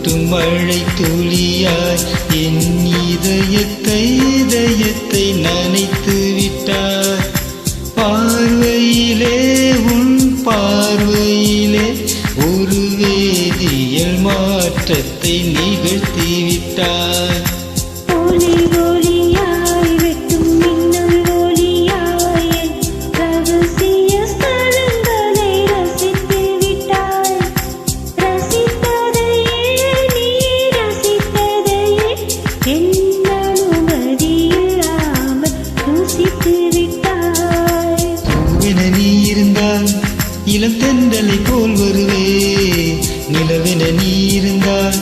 கொட்டும் மழை துளியாய் என் இதயத்தை நனைத்து விட்டாய். பார்வையிலே உன் பார்வையிலே ஒரு வேதியியல் மாற்றத்தை நிகழ்த்தி விட்டாய். இளம் தென்றலை போல் வருவே, நிலவென நீ இருந்தால்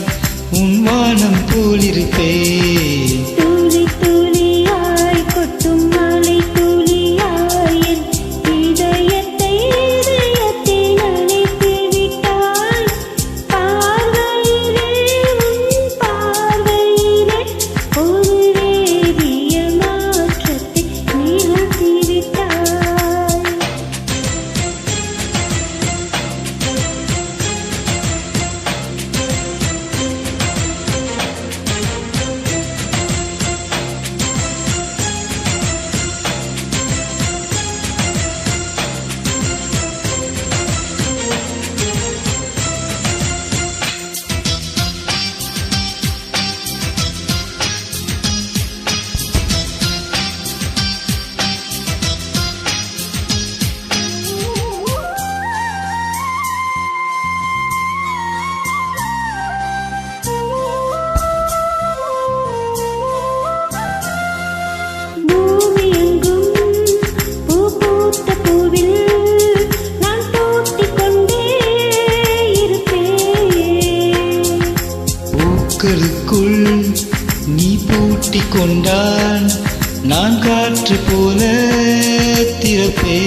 உன் வானம் போல் இருப்பே. துளி துளியாய் கொட்டும் மழை துளியாய் என் இதயத்தை நனைத்து விட்டாய். பார்வையிலே உன் பார்வையிலே ஒரு வேதியியல் மாற்றத்தை நிகழ்த்தி விட்டாய். பூக்களுக்குள் நீ பூட்டிக் கொண்டால் நான் காற்று போல திறப்பே.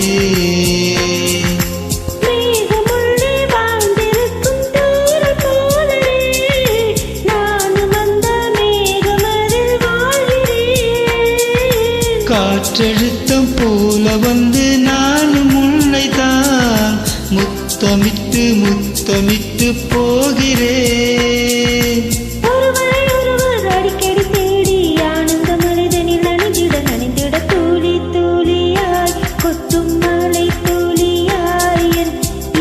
காற்றழுத்தம் போல வந்து நானும் உன்னைத்தான் முத்தமிட்டு முத்தமிட்டு போகிறேன். ஒருவர் அடிக்கடி தேடி ஆனந்த மனிதனில் நனைந்திட துளி துளியாய் கொட்டும் மழை துளியாய் என்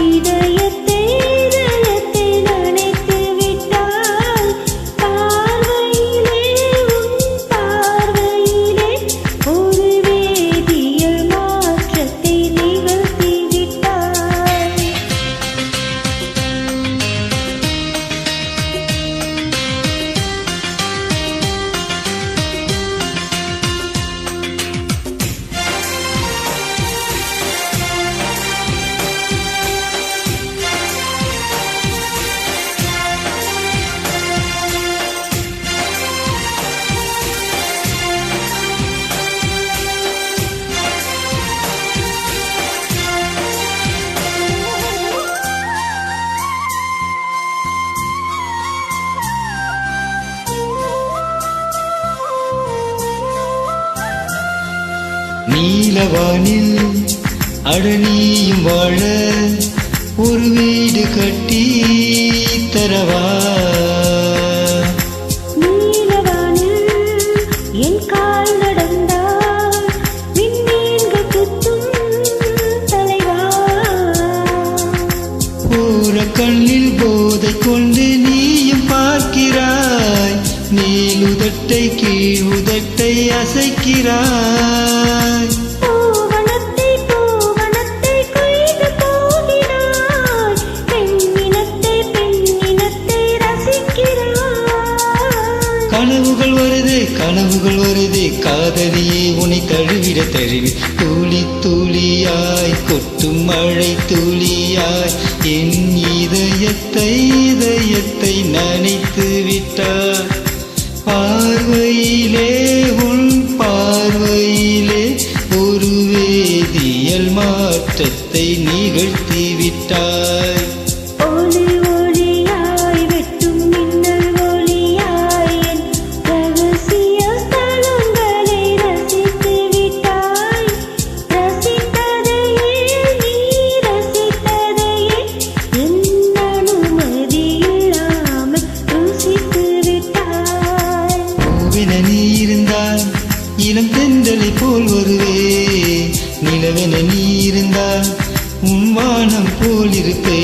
இதயத்தை நனைத்து விட்டாய். பார்வையிலே உன் பார்வையிலே ஒரு வேதியியல் மாற்றத்தை நிகழ்த்தி விட்டாய். நீலவானில் அடனியும் வாழ ஒரு வீடு கட்டி தரவா. நீலவானில் என் கால் நடந்தால் விண்மீன்கள் குத்தும் தலைவா. போற கண்ணில் போதை கொண்டு நீயும் பார்க்கிறாய், மேலுதட்டை கீழ் உதட்டை அசைக்கிறாய். பூவனத்தை கொய்து போகிறாய், பெண்ணினத்தை ரசிக்கிறாய். கனவுகள் வருதே காதலியே உன்னை தழுவிட துளி துளியாய் கொட்டும் மழை துளியாய் என் இதயத்தை நனைத்து விட்டாய். பார்வையிலே உன் பார்வையிலே ஒரு வேதியியல் மாற்றத்தை நிகழ்த்தி விட்டாய். ஒளி ஒளியாய் வெட்டும் மின்னல் ஒளியாய் என் ரகசிய ஸ்தலங்களை ரசித்து விட்டாய். ரசித்ததையே நீ ரசித்ததையே என் அனுமதி இல்லாமல் பூவென நீ இருந்தால் இளம் தென்றலை போல் வருவே, நிலவென நீ இருந்தால் உன் வானம் போல் இருப்பே.